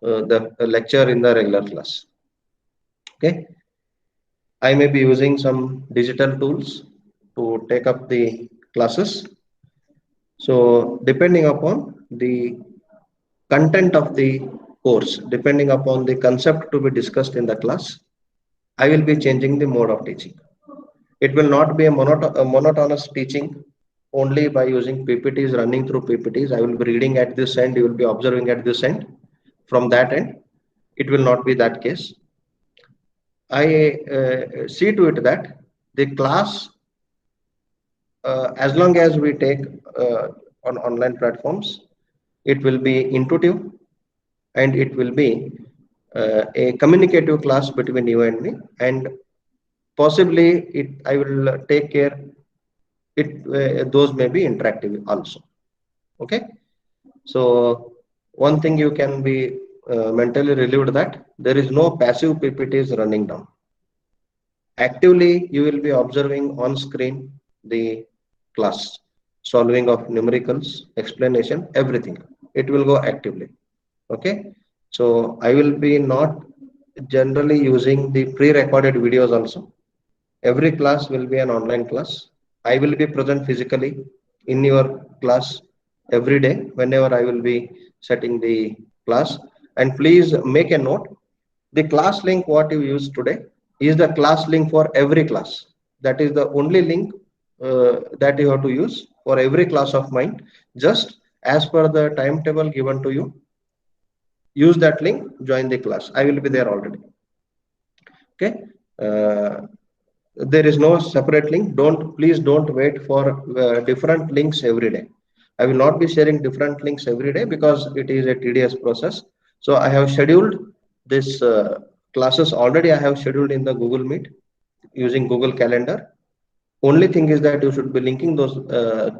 the lecture in the regular class. Okay, I may be using some digital tools to take up the classes. So depending upon the content of the course, depending upon the concept to be discussed in the class, I will be changing the mode of teaching. It will not be a monotonous teaching only by using PPTs, running through PPTs. I will be reading at this end, you will be observing at this end. From that end, it will not be that case. I see to it that the class, as long as we take on online platforms, it will be intuitive and it will be a communicative class between you and me. And possibly, I will take care those may be interactive also. Okay, so one thing you can be mentally relieved that there is no passive PPTs running down. Actively, you will be observing on screen the class, solving of numericals, explanation, everything. It will go actively. Okay, so I will be not generally using the pre-recorded videos also. Every class will be an online class. I will be present physically in your class every day whenever I will be setting the class. And please make a note, the class link what you use today is the class link for every class. That is the only link that you have to use for every class of mine. Just as per the timetable given to you, use that link, join the class. I will be there already. Okay. There is no separate link. Please don't wait for different links every day. I will not be sharing different links every day because it is a tedious process. So I have scheduled this classes already. I have scheduled in the Google Meet using Google Calendar. Only thing is that you should be linking those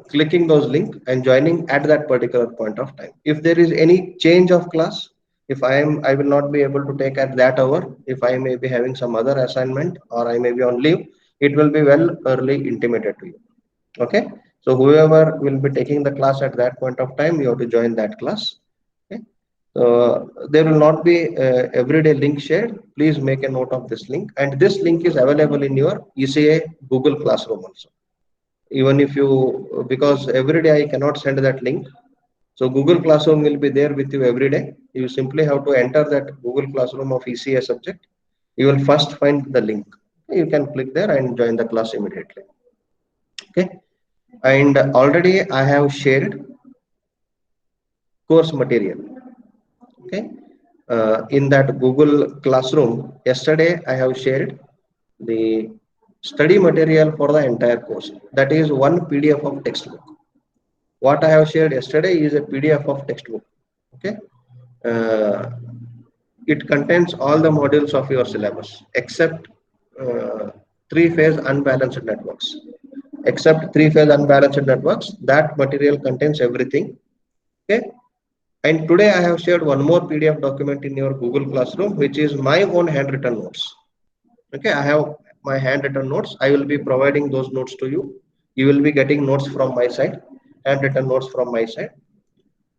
clicking those link and joining at that particular point of time. If there is any change of class, if I will not be able to take at that hour, if I may be having some other assignment or I may be on leave, it will be well early intimated to you. Okay, so whoever will be taking the class at that point of time, you have to join that class. Okay, so there will not be everyday link shared. Please make a note of this link, and this link is available in your ECA Google Classroom also. Even if you, because every day I cannot send that link, so Google Classroom will be there with you every day. You simply have to enter that Google Classroom of ECA subject. You will first find the link. You can click there and join the class immediately. Okay, and already I have shared course material. Okay, in that Google Classroom yesterday I have shared the study material for the entire course. That is one PDF of textbook. What I have shared yesterday is a PDF of textbook. Okay, uh, it contains all the modules of your syllabus except three-phase unbalanced networks. Except three-phase unbalanced networks, that material contains everything. Okay, and today I have shared one more PDF document in your Google Classroom, which is my own handwritten notes. Okay, I have my handwritten notes. I will be providing those notes to you. You will be getting notes from my side, handwritten notes from my side.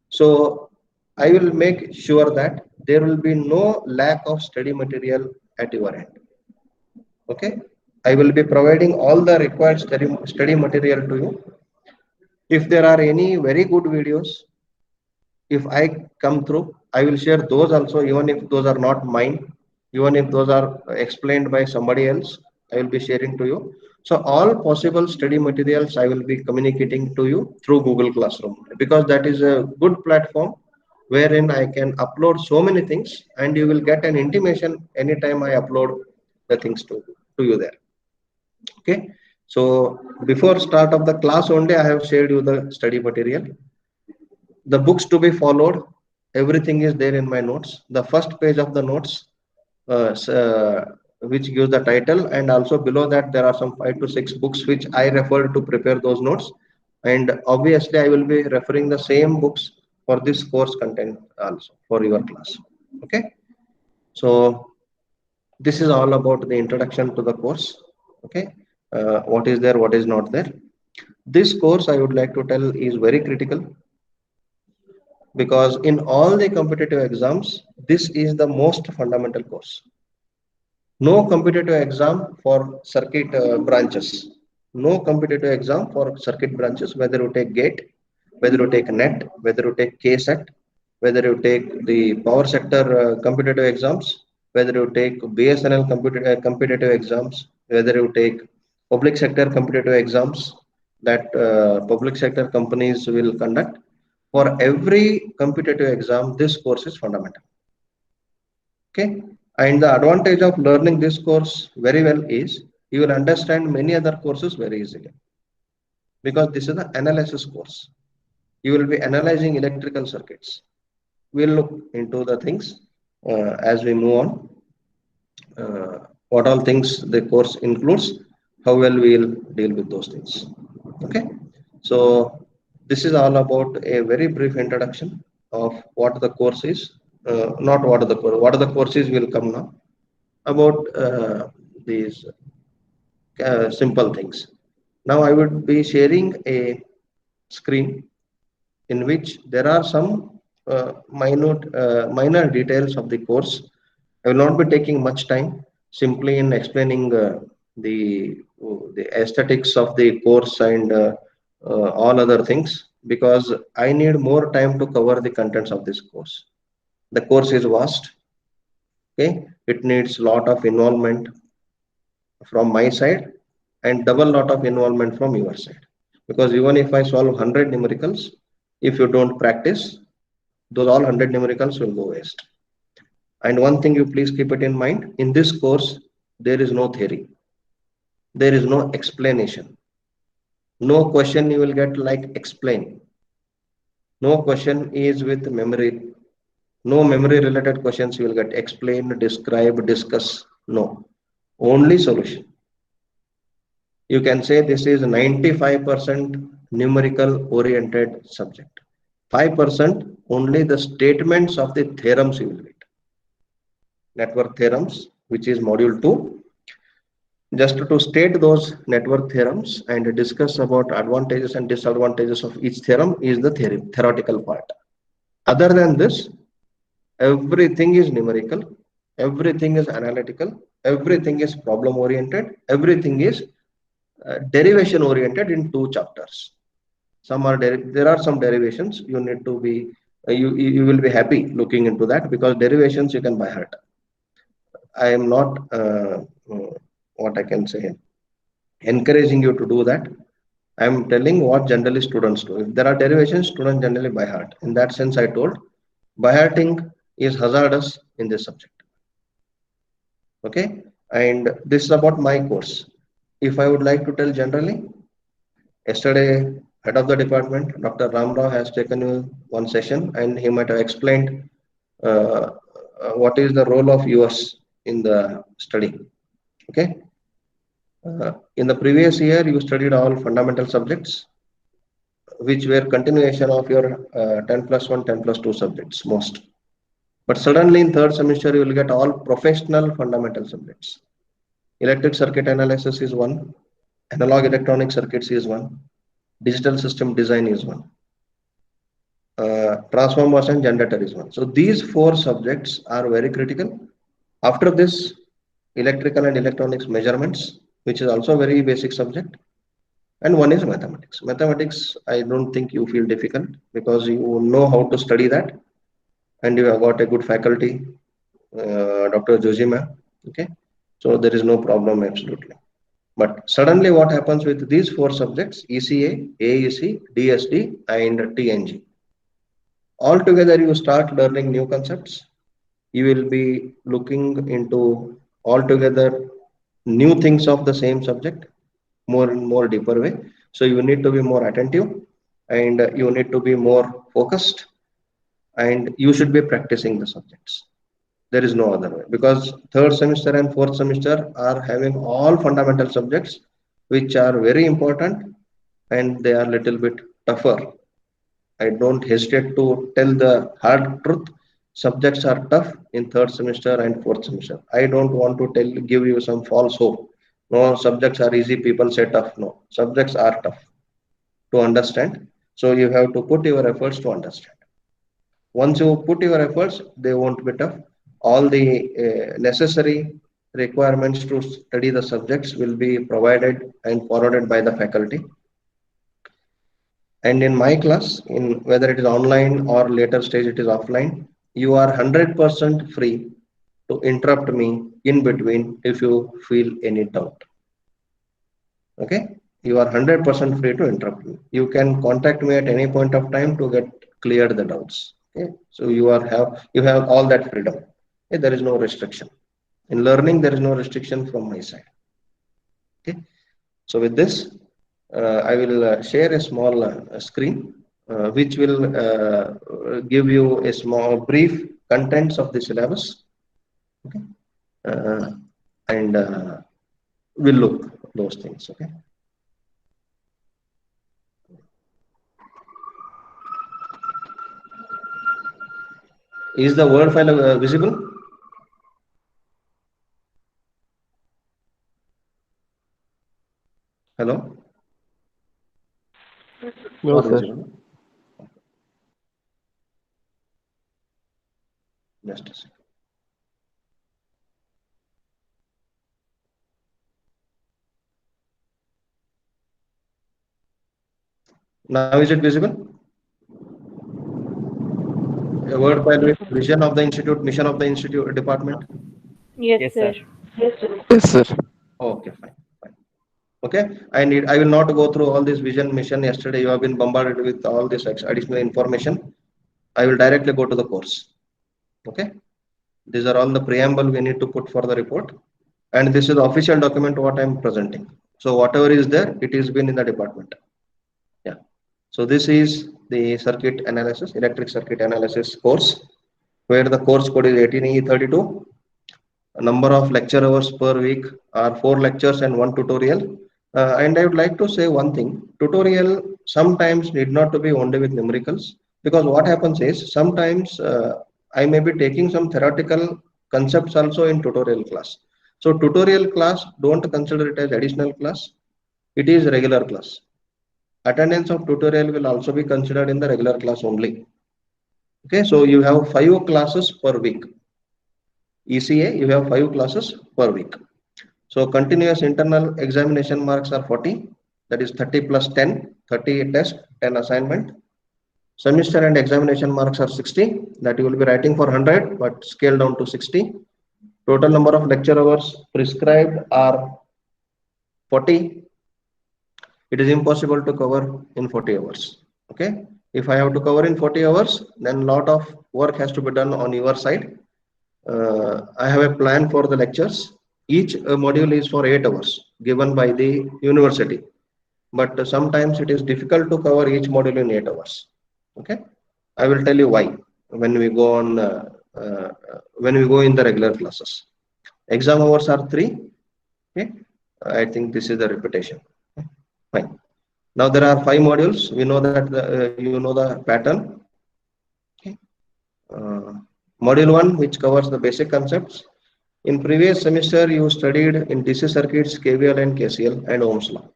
So I will make sure that there will be no lack of study material at your end. Okay, I will be providing all the required study material to you. If there are any very good videos, if I come through, I will share those also, even if those are not mine, even if those are explained by somebody else, I will be sharing to you. So all possible study materials I will be communicating to you through Google Classroom, because that is a good platform wherein I can upload so many things and you will get an intimation anytime I upload the things to you there. Okay, so before start of the class only I have shared you the study material. The books to be followed, everything is there in my notes. The first page of the notes, which gives the title, and also below that there are some 5 to 6 books which I refer to prepare those notes. And obviously I will be referring the same books for this course content also for your class. Okay, so this is all about the introduction to the course. Okay, what is there, what is not there. This course I would like to tell is very critical, because in all the competitive exams this is the most fundamental course. No competitive exam for circuit branches. No competitive exam for circuit branches, whether you take GATE, whether you take NET, whether you take KSET, whether you take the power sector competitive exams, whether you take BSNL competitive exams, whether you take public sector competitive exams that public sector companies will conduct. For every competitive exam, this course is fundamental. Okay, and the advantage of learning this course very well is you will understand many other courses very easily, because this is the analysis course. You will be analyzing electrical circuits. We'll look into the things as we move on. What all things the course includes, how well we will deal with those things. Okay, so this is all about a very brief introduction of what the course is. Not what the course is will come now. About these simple things. Now I would be sharing a screen in which there are some minor details of the course. I will not be taking much time simply in explaining the aesthetics of the course and all other things, because I need more time to cover the contents of this course. The course is vast. Okay, it needs lot of involvement from my side and double lot of involvement from your side, because even if I solve 100 numericals, if you don't practice, those all 100 numericals will go waste. And one thing you please keep it in mind, in this course there is no theory, there is no explanation, no question you will get like explain, no question is with memory, no memory related questions you will get explain, describe, discuss, no, only solution. You can say this is 95% numerical oriented subject. 5% only the statements of the theorems you will get. Network theorems, which is module 2. Just to state those network theorems and discuss about advantages and disadvantages of each theorem is the theoretical part. Other than this, everything is numerical, everything is analytical, everything is problem oriented, everything is derivation oriented in 2 chapters. Some are there are some derivations you need to be you will be happy looking into that, because derivations you can by heart. I am not what I can say encouraging you to do that. I am telling what generally students do. If there are derivations, students generally by heart. In that sense, I told by hearting is hazardous in this subject. Okay, and this is about my course. If I would like to tell generally, yesterday head of the department, Dr. Ramrao, has taken you one session and he might have explained what is the role of US in the study. Okay. In the previous year, you studied all fundamental subjects, which were continuation of your 10+1, 10+2 subjects most. But suddenly in third semester, you will get all professional fundamental subjects. Electric circuit analysis is one, analog electronic circuits is one, digital system design is one, transformers and generator is one. So these 4 subjects are very critical. After this, electrical and electronics measurements, which is also a very basic subject, and one is mathematics. Mathematics, I don't think you feel difficult, because you know how to study that, and you have got a good faculty, Dr. Jojima. Okay, so there is no problem absolutely. But suddenly what happens with these 4 subjects, ECA, AEC, DSD and TNG, altogether you start learning new concepts. You will be looking into altogether new things of the same subject, more and more deeper way. So you need to be more attentive, and you need to be more focused, and you should be practicing the subjects. There is no other way, because third semester and fourth semester are having all fundamental subjects, which are very important, and they are little bit tougher. I don't hesitate to tell the hard truth. Subjects are tough in third semester and fourth semester. I don't want to give you some false hope. No, subjects are easy. People say tough. No, subjects are tough to understand. So you have to put your efforts to understand. Once you put your efforts, they won't be tough. All the necessary requirements to study the subjects will be provided and forwarded by the faculty. And in my class, in whether it is online or later stage it is offline, you are 100% free to interrupt me in between if you feel any doubt. Okay, you are 100% free to interrupt me. You can contact me at any point of time to get cleared the doubts. Okay, so you have all that freedom. Okay? There is no restriction in learning. There is no restriction from my side. Okay, so with this, I will share a small screen which will give you a small brief contents of the syllabus. Okay, uh, and we'll look those things. Okay. Is the Word file visible? Hello? No, Not sir. visible. Just a second. Now is it visible? A Word file with vision of the institute, mission of the institute department. Yes, Yes, sir. sir. Yes, sir. Okay, fine. Fine. Okay. I will not go through all this vision mission. Yesterday you have been bombarded with all this additional information. I will directly go to the course. Okay. These are all the preamble we need to put for the report. And this is the official document what I am presenting. So whatever is there, it is been in the department. Yeah. So this is the circuit analysis, electric circuit analysis course, where the course code is 18E32. Number of lecture hours per week are 4 lectures and 1 tutorial. And I would like to say one thing. Tutorial sometimes need not to be only with numericals, because what happens is sometimes I may be taking some theoretical concepts also in tutorial class. So tutorial class, don't consider it as additional class. It is regular class. Attendance of tutorial will also be considered in the regular class only. Okay, so you have 5 classes per week. ECA, you have 5 classes per week. So continuous internal examination marks are 40, that is 30 plus 10, 30 test, 10 assignment. Semester and examination marks are 60, that you will be writing for 100, but scaled down to 60. Total number of lecture hours prescribed are 40. It is impossible to cover in 40 hours. Okay. If I have to cover in 40 hours, then lot of work has to be done on your side. I have a plan for the lectures. Each module is for 8 hours given by the university, but sometimes it is difficult to cover each module in 8 hours. Okay, I will tell you why when we go on when we go in the regular classes. Exam hours are 3. Okay, I think this is the repetition. Okay. Fine. Now there are 5 modules. We know that you know the pattern. Okay. Module 1, which covers the basic concepts. In previous semester, you studied in DC circuits, KVL and KCL and Ohm's law.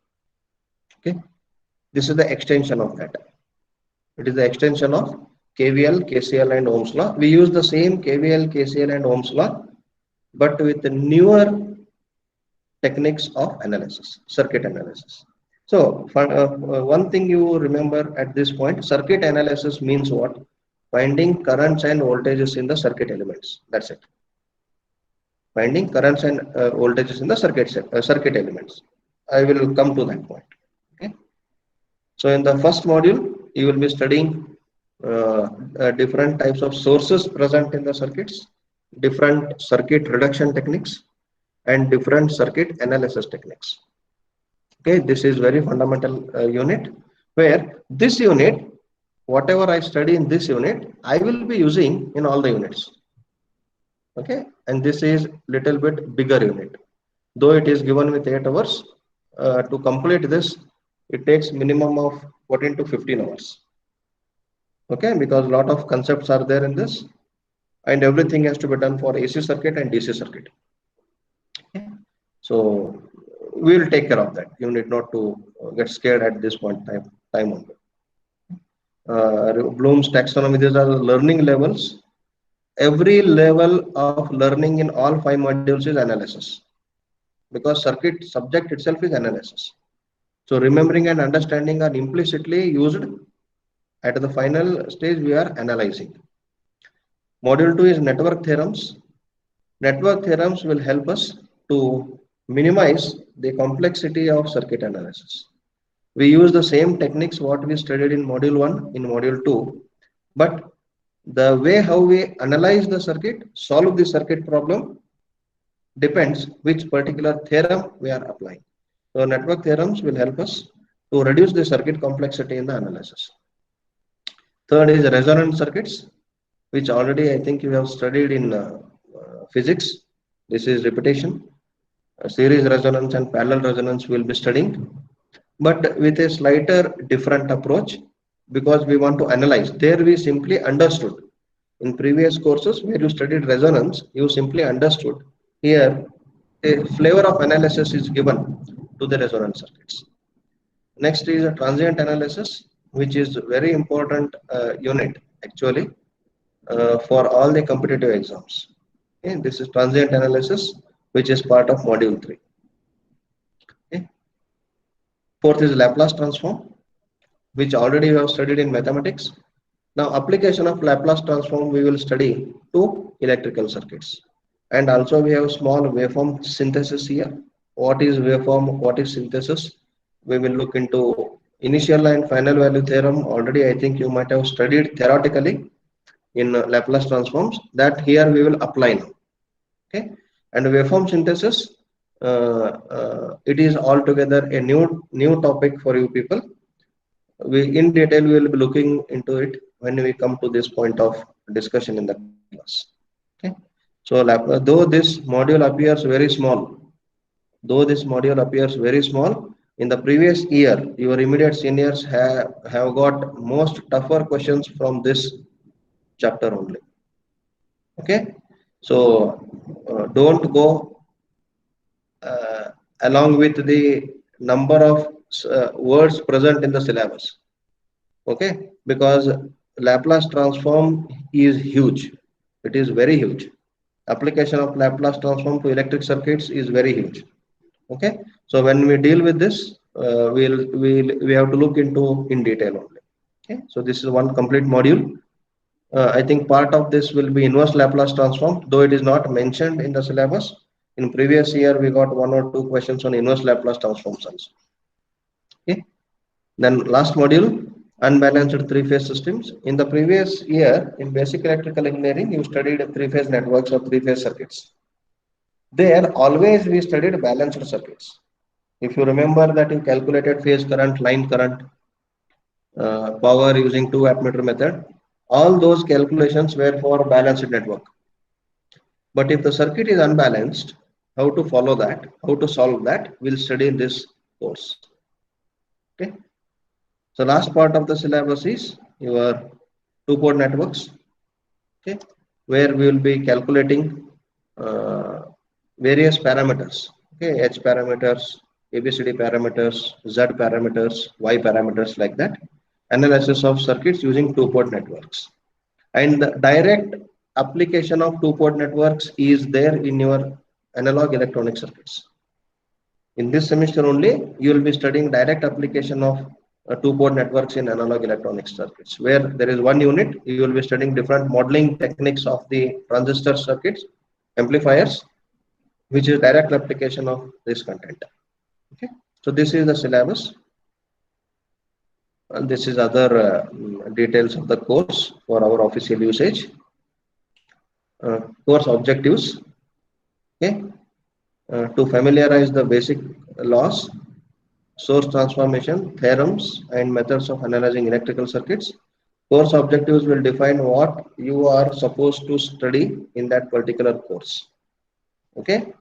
Okay, this is the extension of that. It is the extension of KVL, KCL and Ohm's law. We use the same KVL, KCL and Ohm's law, but with the newer techniques of analysis, circuit analysis. So, one thing you remember at this point, circuit analysis means what? Finding currents and voltages in the circuit elements. That's it. Finding currents and voltages in the circuit elements. I will come to that point. Okay. So in the first module, you will be studying different types of sources present in the circuits, different circuit reduction techniques, and different circuit analysis techniques. Okay, this is very fundamental unit, where this unit, whatever I study in this unit, I will be using in all the units. Okay, and this is little bit bigger unit. Though it is given with 8 hours, to complete this, it takes minimum of 14 to 15 hours. Okay, because a lot of concepts are there in this, and everything has to be done for AC circuit and DC circuit. Okay. So we will take care of that. You need not to get scared at this point time only. Bloom's taxonomy. These are the learning levels. Every level of learning in all 5 modules is analysis, because circuit subject itself is analysis. So remembering and understanding are implicitly used. At the final stage, we are analyzing. Module 2 is network theorems. Network theorems will help us to minimize the complexity of circuit analysis. We use the same techniques what we studied in module 1 in module 2, but the way how we analyze the circuit, solve the circuit problem, depends which particular theorem we are applying. So network theorems will help us to reduce the circuit complexity in the analysis. Third is resonant circuits, which already I think you have studied in physics. This is repetition. Series resonance and parallel resonance will be studying, but with a slighter different approach, because we want to analyze. There we simply understood. In previous courses where you studied resonance, you simply understood. Here, a flavor of analysis is given to the resonance circuits. Next is a transient analysis, which is very important unit actually for all the competitive exams. Okay, this is transient analysis, which is part of module 3. Okay. Fourth is Laplace transform, which already we have studied in mathematics. Now, application of Laplace transform we will study to electrical circuits. And also we have small waveform synthesis here. What is waveform? What is synthesis? We will look into initial and final value theorem. Already I think you might have studied theoretically in Laplace transforms. That here we will apply now. Okay. And waveform synthesis, it is altogether a new topic for you people. We in detail we will be looking into it when we come to this point of discussion in the class. Okay. So though this module appears very small, in the previous year, your immediate seniors have got most tougher questions from this chapter only. Okay. So don't go along with the number of words present in the syllabus. Okay, because Laplace transform is huge. It is very huge. Application of Laplace transform to electric circuits is very huge. Okay, so when we deal with this, we have to look into in detail only. Okay, so this is one complete module. I think part of this will be inverse Laplace transform, though it is not mentioned in the syllabus. In previous year, we got 1 or 2 questions on inverse Laplace transforms also. Okay, then last module, unbalanced three-phase systems. In the previous year, in basic electrical engineering, you studied three-phase networks or three-phase circuits. There, always we studied balanced circuits. If you remember that you calculated phase current, line current, power using 2 wattmeter method, all those calculations were for balanced network. But if the circuit is unbalanced, how to follow that, how to solve that, we'll study in this course. Okay. So last part of the syllabus is your two-port networks, okay, where we will be calculating various parameters, okay, H parameters, ABCD parameters, Z parameters, Y parameters, like that. Analysis of circuits using two-port networks. And the direct application of two-port networks is there in your analog electronic circuits. In this semester only, you will be studying direct application of two-port networks in analog electronic circuits, where there is one unit, you will be studying different modeling techniques of the transistor circuits, amplifiers, which is direct application of this content. Okay, so this is the syllabus, and this is other details of the course for our official usage. Course objectives, okay, to familiarize the basic laws, source transformation, theorems, and methods of analyzing electrical circuits. Course objectives will define what you are supposed to study in that particular course. Okay,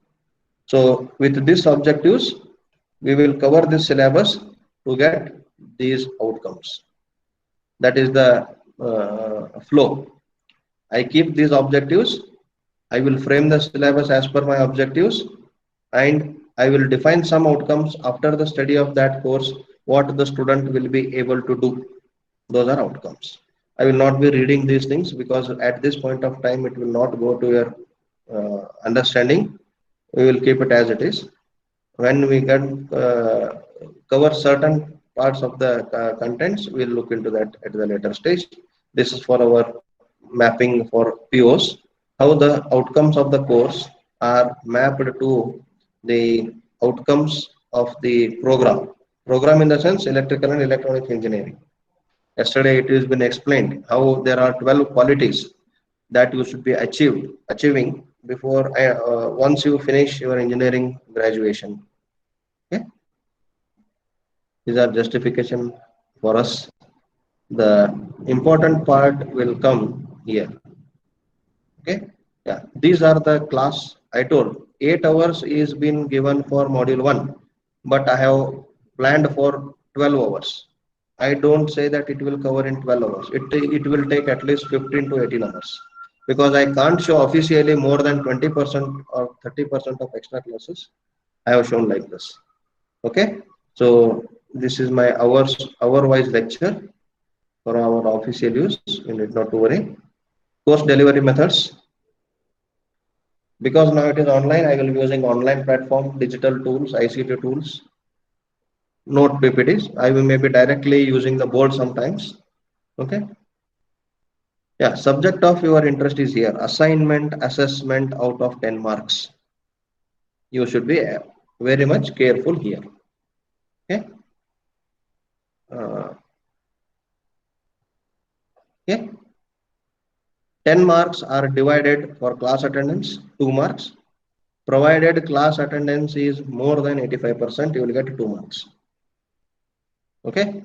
so with these objectives, we will cover this syllabus to get these outcomes. That is the flow. I keep these objectives, I will frame the syllabus as per my objectives, and I will define some outcomes after the study of that course, what the student will be able to do. Those are outcomes. I will not be reading these things because at this point of time it will not go to your understanding. We will keep it as it is. When we can cover certain parts of the contents, we'll look into that at the later stage. This is for our mapping for POs, how the outcomes of the course are mapped to the outcomes of the program. Program in the sense electrical and electronic engineering. Yesterday it has been explained how there are 12 qualities that you should be achieving before once you finish your engineering graduation. Okay, these are justification for us. The important part will come here. Okay, yeah, these are the class. I told 8 hours is been given for module 1, but I have planned for 12 hours. I don't say that it will cover in 12 hours. It will take at least 15 to 18 hours because I can't show officially more than 20% or 30% of extra classes. I have shown like this. Okay, so this is my hour wise lecture for our official use. You need not to worry. Course delivery methods. Because now it is online, I will be using online platform, digital tools, ICT tools, note PPTs. I will maybe directly using the board sometimes. Okay. Yeah, subject of your interest is here. Assignment, assessment out of 10 marks. You should be very much careful here. Okay. Okay. 10 marks are divided for class attendance, 2 marks. Provided class attendance is more than 85%, you will get 2 marks. Okay.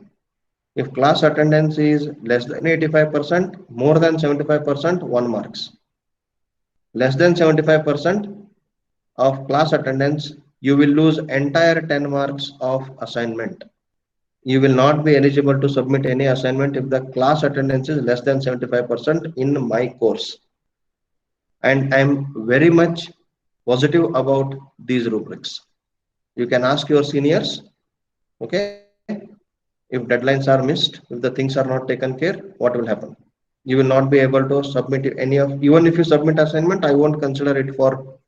If class attendance is less than 85%, more than 75%, 1 marks. Less than 75% of class attendance, you will lose entire 10 marks of assignment. You will not be eligible to submit any assignment if the class attendance is less than 75% in my course. And I'm very much positive about these rubrics. You can ask your seniors, okay, if deadlines are missed, if the things are not taken care, what will happen? You will not be able to submit any of, even if you submit assignment, I won't consider it for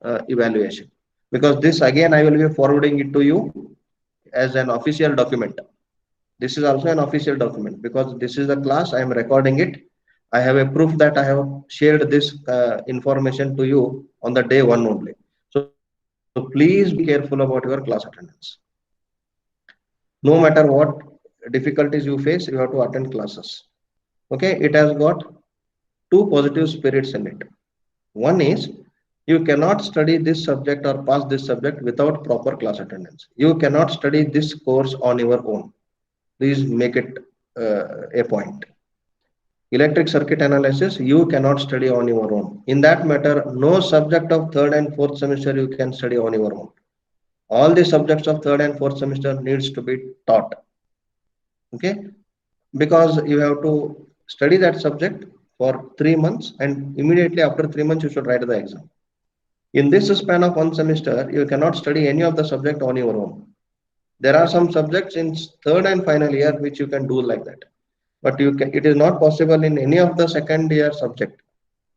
evaluation, because this again I will be forwarding it to you as an official document. This is also an official document because this is the class, I am recording it. I have a proof that I have shared this information to you on the day 1 only. So please be careful about your class attendance. No matter what difficulties you face, you have to attend classes. Okay, it has got two positive spirits in it. One is, you cannot study this subject or pass this subject without proper class attendance. You cannot study this course on your own. Please make it a point. Electric circuit analysis, you cannot study on your own. In that matter, no subject of 3rd and 4th semester you can study on your own. All the subjects of 3rd and 4th semester needs to be taught. Okay, because you have to study that subject for 3 months, and immediately after 3 months you should write the exam. In this span of 1 semester, you cannot study any of the subject on your own. There are some subjects in 3rd and final year which you can do like that, but it is not possible in any of the 2nd year subject,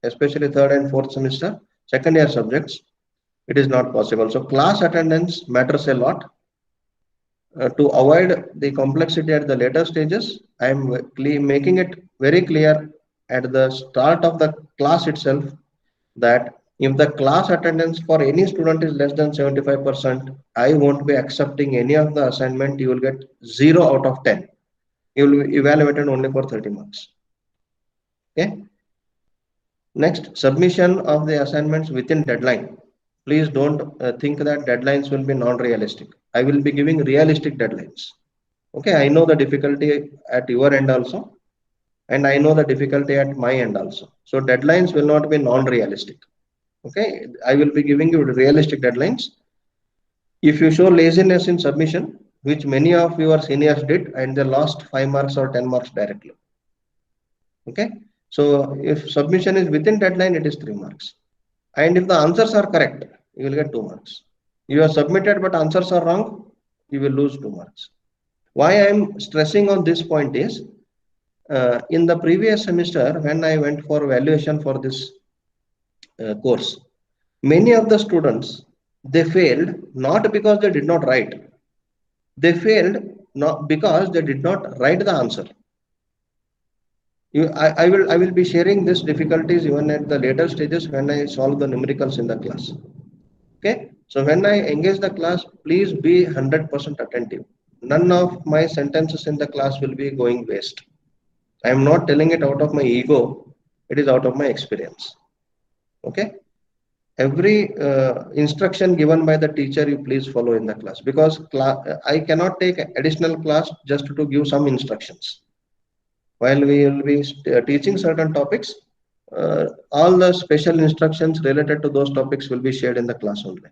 especially 3rd and 4th semester 2nd year subjects. It is not possible. So class attendance matters a lot. To avoid the complexity at the later stages, I am making it very clear at the start of the class itself that if the class attendance for any student is less than 75%, I won't be accepting any of the assignment. You will get 0 out of 10. You will be evaluated only for 30 marks. Okay. Next, submission of the assignments within deadline. Please don't think that deadlines will be non-realistic. I will be giving realistic deadlines. Okay, I know the difficulty at your end also, and I know the difficulty at my end also. So deadlines will not be non-realistic. Okay, I will be giving you realistic deadlines. If you show laziness in submission, which many of your seniors did, and they lost 5 marks or 10 marks directly. Okay, so if submission is within deadline, it is 3 marks. And if the answers are correct, you will get 2 marks. You have submitted but answers are wrong, you will lose 2 marks. Why I am stressing on this point is, In the previous semester, when I went for evaluation for this course, many of the students, they failed not because they did not write. They failed not because they did not write the answer. I will be sharing these difficulties even at the later stages when I solve the numericals in the class. Okay. So when I engage the class, please be 100% attentive. None of my sentences in the class will be going waste. I am not telling it out of my ego. It is out of my experience. Okay. Every instruction given by the teacher, you please follow in the class, because I cannot take additional class just to give some instructions. While we will be teaching certain topics, all the special instructions related to those topics will be shared in the class only.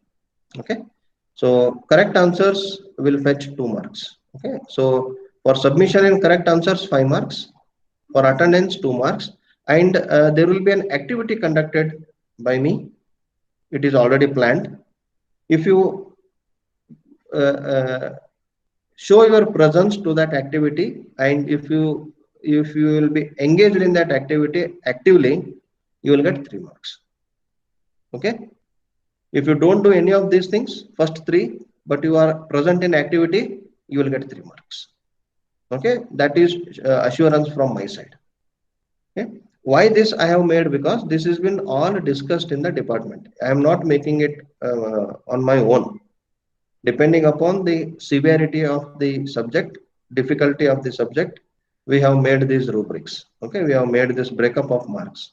Okay. So correct answers will fetch 2 marks. Okay. So for submission in correct answers, 5 marks. For attendance, 2 marks. And there will be an activity conducted by me. It is already planned. If you show your presence to that activity, and if you will be engaged in that activity actively, you will get 3 marks. Okay. If you don't do any of these things, first 3, but you are present in activity, you will get 3 marks. Okay. That is assurance from my side. Okay. Why this I have made? Because this has been all discussed in the department. I am not making it on my own. Depending upon the severity of the subject, difficulty of the subject, we have made these rubrics. Okay. We have made this breakup of marks.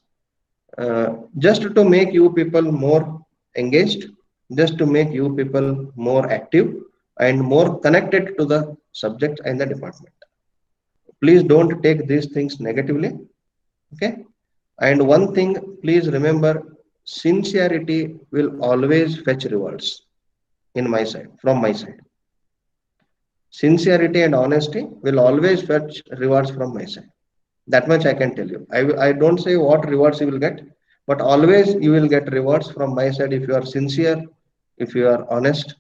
Just to make you people more engaged, just to make you people more active and more connected to the subject and the department. Please don't take these things negatively. Okay. And one thing, please remember, sincerity will always fetch rewards in my side, from my side. Sincerity and honesty will always fetch rewards from my side. That much I can tell you. I don't say what rewards you will get, but always you will get rewards from my side if you are sincere, if you are honest,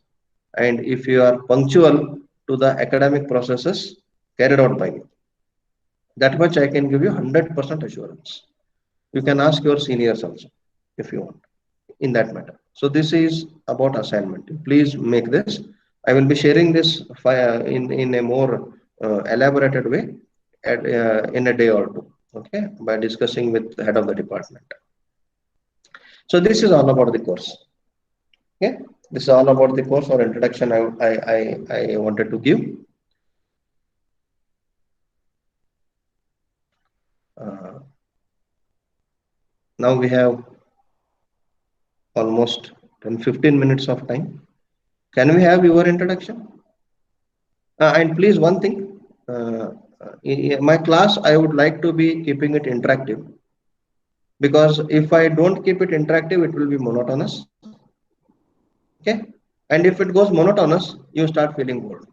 and if you are punctual to the academic processes carried out by me. That much I can give you 100% assurance. You can ask your seniors also if you want in that matter. So this is about assignment. Please make this. I will be sharing this in a more elaborated way in a day or two. Okay, by discussing with the head of the department. So this is all about the course. Okay, this is all about the course or introduction I wanted to give. Now we have almost 10-15 minutes of time. Can we have your introduction? And please, one thing, in my class, I would like to be keeping it interactive, because if I don't keep it interactive, it will be monotonous. Okay. And if it goes monotonous, you start feeling bored.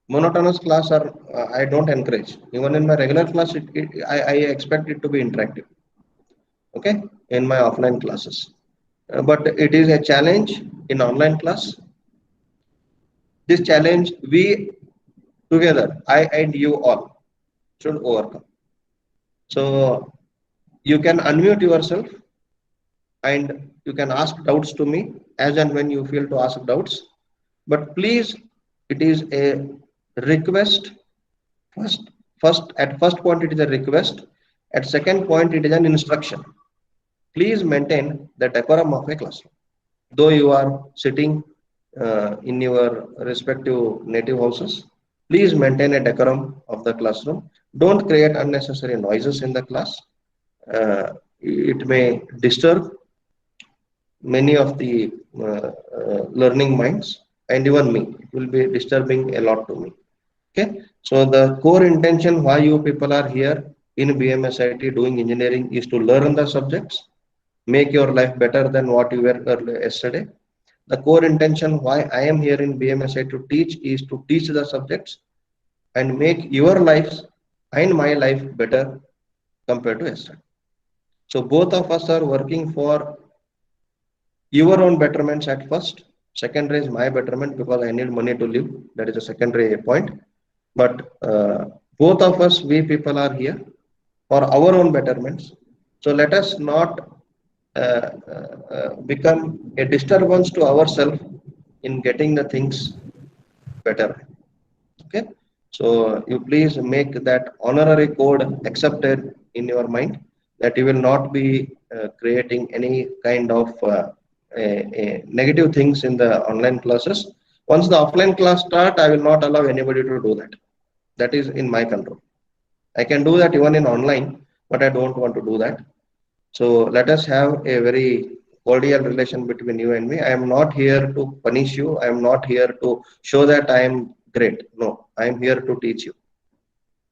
Monotonous class are, I don't encourage. Even in my regular class, I expect it to be interactive. Okay. In my offline classes. But it is a challenge in online class. This challenge we together, I and you all, should overcome. So you can unmute yourself and you can ask doubts to me as and when you feel to ask doubts. But please, it is a request. First point, it is a request. At second point, it is an instruction. Please maintain the decorum of a classroom. Though you are sitting in your respective native houses, please maintain a decorum of the classroom. Don't create unnecessary noises in the class. It may disturb many of the learning minds, and even me. It will be disturbing a lot to me. Okay. So the core intention why you people are here in BMSIT doing engineering is to learn the subjects, make your life better than what you were earlier yesterday. The core intention why I am here in BMSIT to teach is to teach the subjects and make your lives and my life better compared to yesterday. So both of us are working for your own betterments at first. Secondary is my betterment because I need money to live. That is a secondary point. But Both of us, we people are here for our own betterments. So let us not become a disturbance to ourselves in getting the things better. Okay. So you please make that honorary code accepted in your mind, that you will not be creating any kind of negative things in the online classes. Once the offline class start, I will not allow anybody to do that. That is in my control. I can do that even in online, but I don't want to do that. So let us have a very cordial relation between you and me. I am not here to punish you. I am not here to show that I am great. No, I am here to teach you.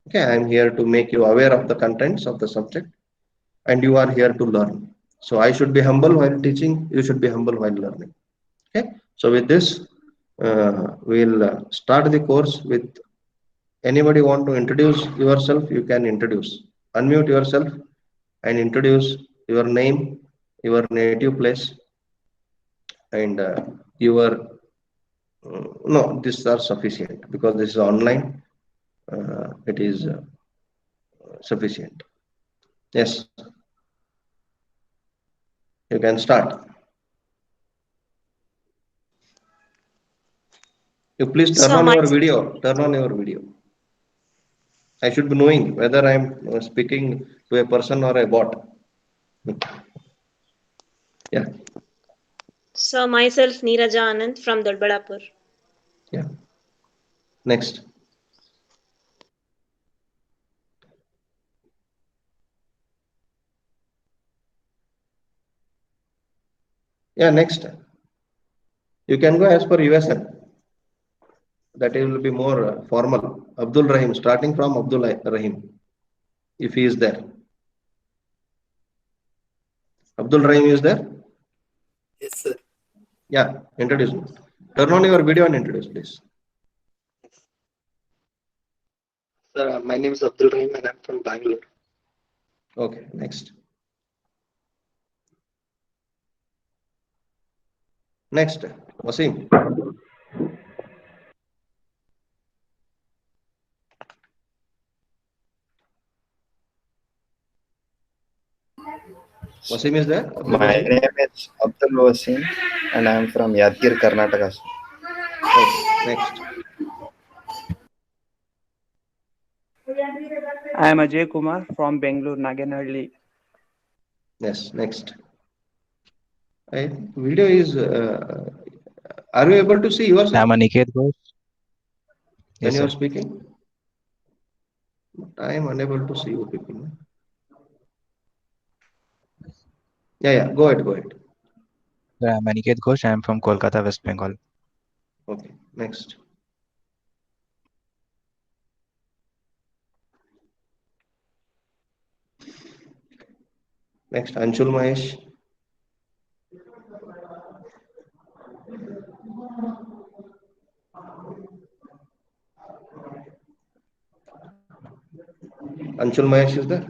Okay, I am here to make you aware of the contents of the subject, and you are here to learn. So I should be humble while teaching. You should be humble while learning. Okay. So with this, we'll start the course with anybody want to introduce yourself. You can introduce. Unmute yourself and introduce your name, your native place, and your no, these are sufficient because this is online. It is sufficient. Yes, you can start. You please turn So on my your video. Turn on your video. I should be knowing whether I am speaking to a person or a bot. Yeah, so myself Neeraja Anand from Dolbadapur. yeah. Next. Yeah, next. You can go as per USN. That will be more formal. Abdul Rahim, starting from Abdul Rahim, if he is there. Abdul Rahim is there? Yes, sir. Yeah, introduce me. Turn on your video and introduce, please. Sir, my name is Abdul Rahim and I'm from Bangalore. Okay, next. Next, Wasim. Wasim is there? Abdul My Wasim? name is Abdul Wasim and I am from Yadgir, Karnataka. Okay, next. I am Ajay Kumar from Bangalore, Naganhalli. Yes, next. Video is. Are you able to see yourself I'm Aniket Ghosh. when Yes, you are sir. speaking? I am unable to see you people. Yeah, yeah. Go ahead, go ahead. I'm Aniket Ghosh. I'm from Kolkata, West Bengal. Okay, next. Next, Anshul Mahesh. Anshul Mahesh is there?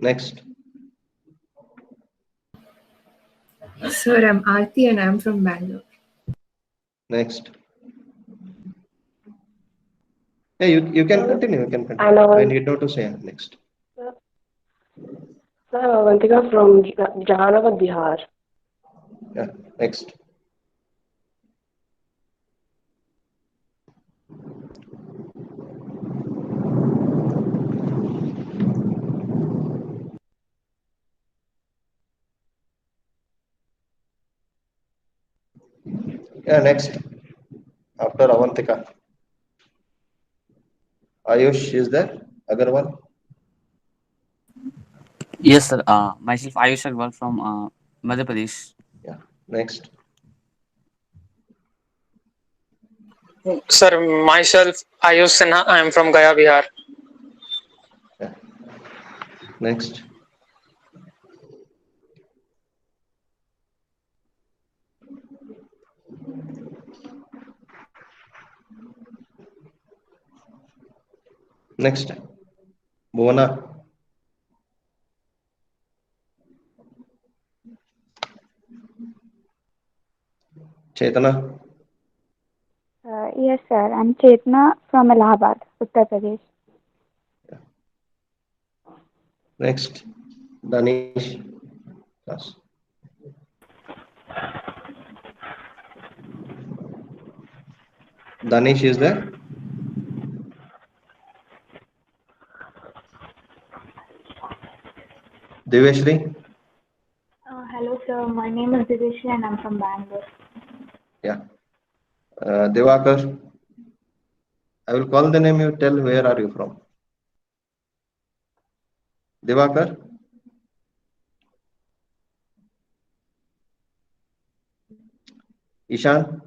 Next. Sir, I'm Aarti and I'm from Bangalore. Next. Yeah, you can continue. You can continue. Hello. I need not to say next. Sir, Avantika from Jahanabad, Bihar. Yeah, next. Yeah, next. After Avantika. Ayush is there? Agarwal? Yes, sir. Myself Ayush Agarwal from Madhya Pradesh. Yeah, next. Sir, myself Ayush Sinha. I am from Gaya, Bihar. Yeah. Next. Next. Bhuvana. Chetana. Yes, sir. I'm Chetna from Allahabad, Uttar Pradesh. Next, Danish. Class. Danish is there? Diveshri? Hello, sir. My name is Divishi and I'm from Bangalore. Yeah. Devakar? I will call the name, you tell where are you from. Devakar? Ishan?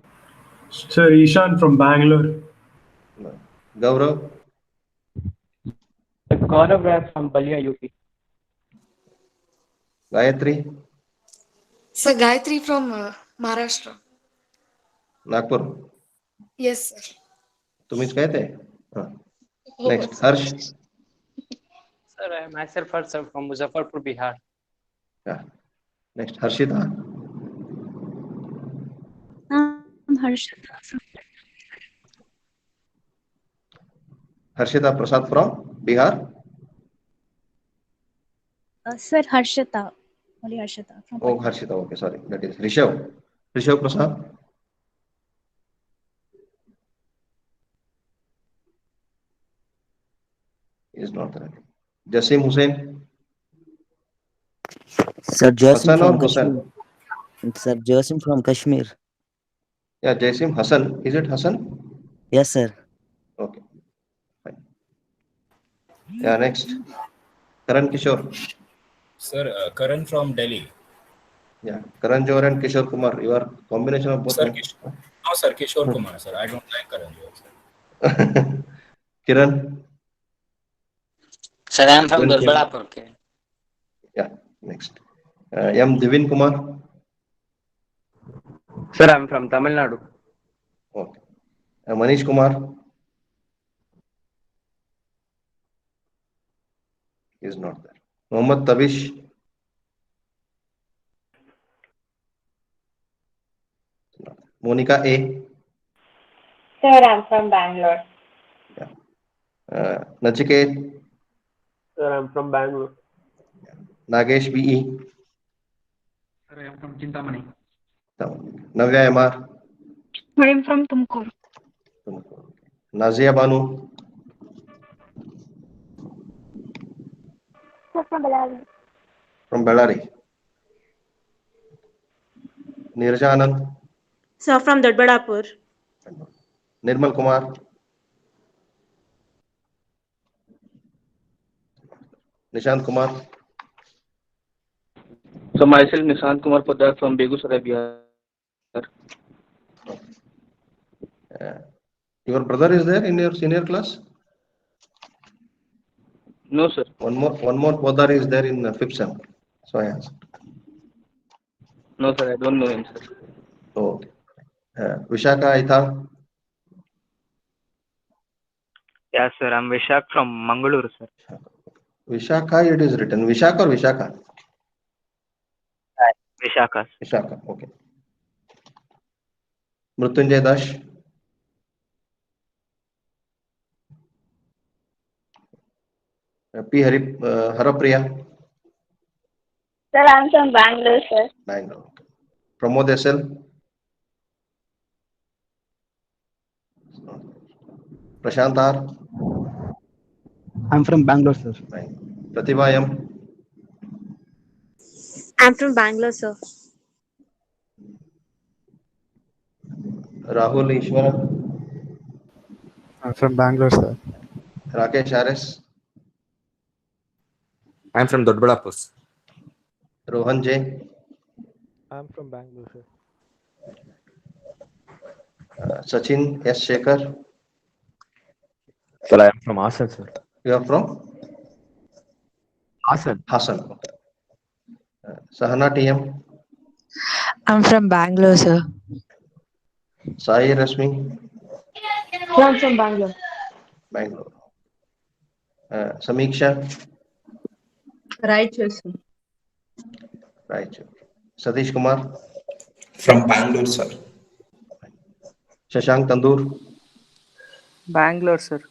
Sir, Ishan from Bangalore. No. Gaurav? Gaurav Rai from Balia, UP. Gayatri? Sir, Gayatri from Maharashtra. Nagpur? Yes, sir. तुम्हीच काय ते? Next, Harsh? Sir, I myself also from Muzaffarpur, Bihar. Yeah. Next, Harshita? I'm Harshita from Harshita Prasad from Bihar? Sir Harshita. Only Harshita from Oh, Harshita, okay, sorry. That is Rishabh. Rishabh Prasad? Is not there. Jasim Hussain? Sir Jasim Hassan or from Hussain? Kashmir. Sir Jasim from Kashmir. Yeah, Jasim Hassan. Is it Hassan? Yes, sir. Okay. Fine. Yeah, next. Karan Kishore. Sir, Karan from Delhi. Yeah, Karan Johar and Kishore Kumar. You are combination of both. Sir, No? no, sir, Kishore Kumar, sir. I don't like Karan Johar, sir. Kiran? Sir, I am from Kiran Doddaballapur. Okay. Yeah, next. M. Divin Kumar. Sir, I'm from Tamil Nadu. Okay. Manish Kumar. Is not there. Mohammad Tabish. Monica A. Sir, I'm from Bangalore. Nachiket. Sir, I'm from Bangalore. Nagesh B.E. Sir, I am from Chintamani. Navya M.R. I am from Tumkur. Nazia Banu. Sir, from Bellary. From Bellary. Nirja Anand. Sir from Doddaballapur. Nirmal Kumar. Nishant Kumar. So myself Nishant Kumar Poddar from Begusarai, Bihar. Your brother is there in your senior class? No, sir. One more Poddar is there in the fifth sem. So I asked. No, sir. I don't know him, sir. Okay. Vishaka Aithar. Yes, sir. I'm Vishak from Mangaluru, sir. Vishaka, it is written. Vishaka or Vishaka? Vishaka. Vishaka, okay. Mrutyunjay Dash. P. Harapriya. Sir, I'm from Bangalore, sir. Bangalore. Okay. Pramod SL. Prashant R. I'm from Bangalore, sir. Pratibha M. I'm from Bangalore, sir. Rahul Ishwaran. I'm from Bangalore, sir. Rakesh RS. I'm from Doddaballapur. Rohan J. I'm from Bangalore, sir. Sachin S. Shekhar. Sir, I am from Hassan, sir. You are from? Hassan. Hassan. Okay. Sahana TM. I'm from Bangalore, sir. Sai Rasmi. I'm from Bangalore. Bangalore. Samiksha. Raichur, sir. Raichur. Satish Kumar. From Bangalore, sir. Shashank Tandur. Bangalore, sir.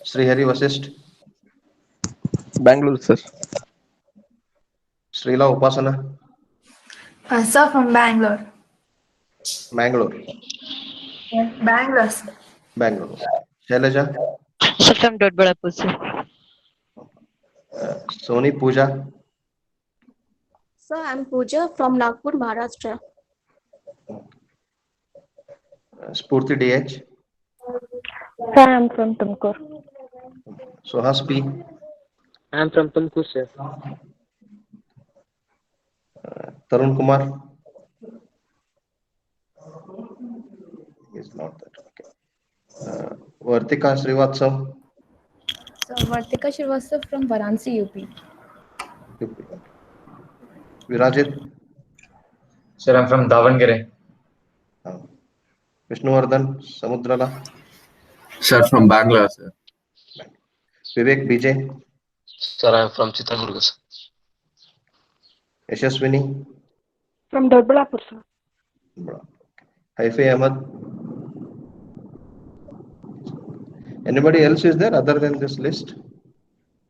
Srihari Vasist, Bangalore, sir. Srila Upasana, Sir, from Bangalore. Mangalore, Bangalore, sir. Bangalore. Shailaja, Sir, from Dodballapur, sir. Soni Pooja, Sir, I'm Pooja from Nagpur, Maharashtra. Spurti DH, Sir, I'm from Tumkur. Suhas P, I am from Tumkur, sir. Tarun Kumar. Is not that. Okay. Vartika Srivatsav, So, Vartika Srivastava from Varanasi, UP. UP. Virajit, Sir, I'm from Davangere. Vishnuvardhan Samudrala, Sir, from Bangalore, sir. Vivek BJ, Sir, I am from Chitradurga, sir. Yashaswini, From Dodballapur, sir. Haifi Ahmad. Anybody else is there other than this list?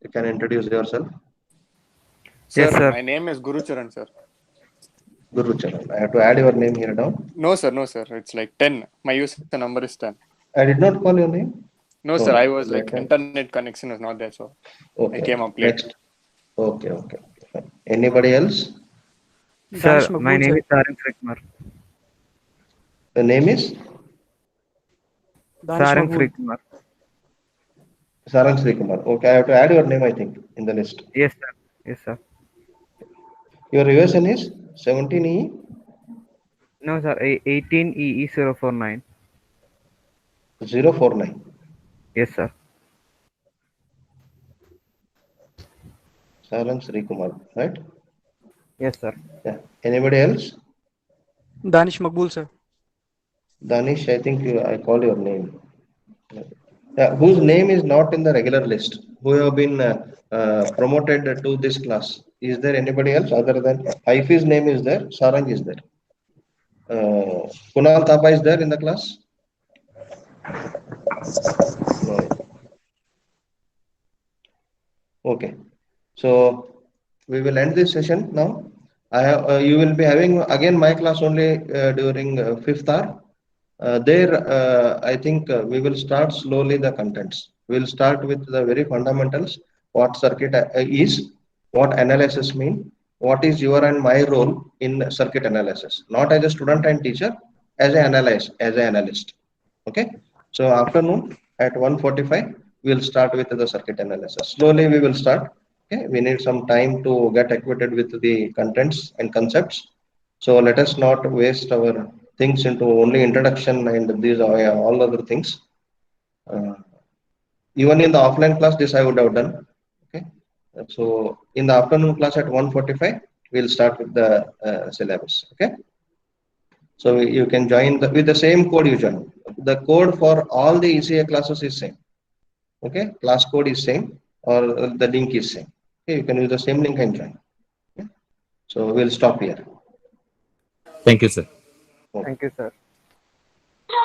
You can introduce yourself. Yes, sir. My name is Guru Charan, sir. Guru Charan. I have to add your name here down. No, sir. No, sir. It's like 10. My user number is 10. I did not call your name. No, sir. I was like, internet connection was not there, so I came up late. Next. Okay. Fine. Anybody else? Sir, my name is Sarang Srikumar. The name is Sarang Srikumar. Sarang Srikumar. Okay, I have to add your name, I think, in the list. Yes, sir. Yes, sir. Your reversion is 17E. No, sir. 18EE049. 049. Yes, sir. Sarang Srikumar, right? Yes, sir. Yeah. Anybody else? Danish Makbul, sir. Danish, I think I call your name. Yeah, whose name is not in the regular list, who have been promoted to this class. Is there anybody else other than Haifi's name is there, Sarang is there. Kunal Thapa is there in the class? No. Okay. So we will end this session now. I have, you will be having again my class only during 5th hour. I think we will start slowly the contents. We'll start with the very fundamentals, what circuit is, what analysis mean, what is your and my role in circuit analysis, not as a student and teacher, as an analyst. Okay. So afternoon at 1:45, we'll start with the circuit analysis. Slowly we will start. Okay. We need some time to get acquainted with the contents and concepts. So let us not waste our things into only introduction and these are all other things. Even in the offline class, this I would have done. Okay. So in the afternoon class at 1:45, we'll start with the syllabus. Okay. So you can join with the same code you join. The code for all the ECA classes is same. Okay. Class code is same or the link is same. Okay. You can use the same link and join. Okay. So we'll stop here. Thank you, sir. Thank you, sir.